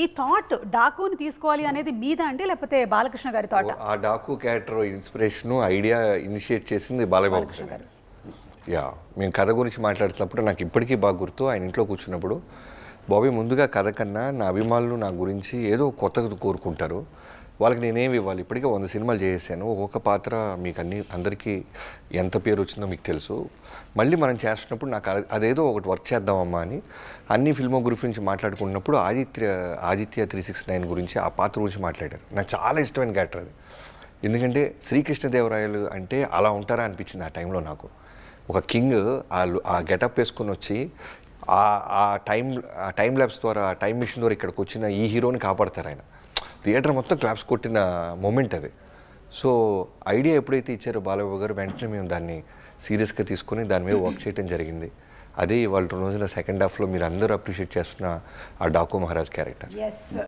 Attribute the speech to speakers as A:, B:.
A: ఈ థాట్ డాకుని తీసుకోవాలి అనేది మీద అంటే లేకపోతే బాలకృష్ణ గారి థాట్?
B: ఆ Daaku character inspiration idea initiate చేసింది బాలకృష్ణ గారు. యా, మేము కథ గురించి మాట్లాడుతున్నప్పుడు నాకు ఇప్పటికీ బాగా గుర్తు. ఆయన ఇంట్లో కూర్చున్నప్పుడు, బాబీ ముందుగా కథ కన్నా నా అభిమానులు నా గురించి ఏదో కొత్తగా కోరుకుంటారు, వాళ్ళకి నేనేమి ఇవ్వాలి, ఇప్పటికే 100 సినిమాలు చేసేసాను, ఒక్కొక్క పాత్ర మీకు అందరికీ ఎంత పేరు వచ్చిందో మీకు తెలుసు, మళ్ళీ మనం చేస్తున్నప్పుడు నాకు అదేదో ఒకటి వర్క్ చేద్దామమ్మా అని అన్ని ఫిల్మోగ్రఫీ నుంచి మాట్లాడుకున్నప్పుడు ఆదిత్య 369 గురించి, ఆ పాత్ర గురించి మాట్లాడారు. నాకు చాలా ఇష్టమైన క్యారెక్టర్ అది. ఎందుకంటే శ్రీకృష్ణదేవరాయలు అంటే అలా ఉంటారా అనిపించింది ఆ టైంలో నాకు. ఒక కింగ్ ఆ గెటప్ వేసుకొని వచ్చి ఆ టైం ల్యాబ్స్ ద్వారా, ఆ టైం మిషన్ ద్వారా ఇక్కడికి వచ్చిన ఈ హీరోని కాపాడతారు ఆయన. థియేటర్ మొత్తం క్లాప్స్ కొట్టిన మూమెంట్ అది. సో ఐడియా ఎప్పుడైతే ఇచ్చారో బాలబాబు గారు, వెంటనే మేము దాన్ని సీరియస్గా తీసుకొని దాని మీద వర్క్ చేయడం జరిగింది. అదే ఇవాళ రోజున సెకండ్ హాఫ్లో మీరు అందరూ అప్రిషియేట్ చేస్తున్న ఆ డాకు మహారాజ్ క్యారెక్టర్.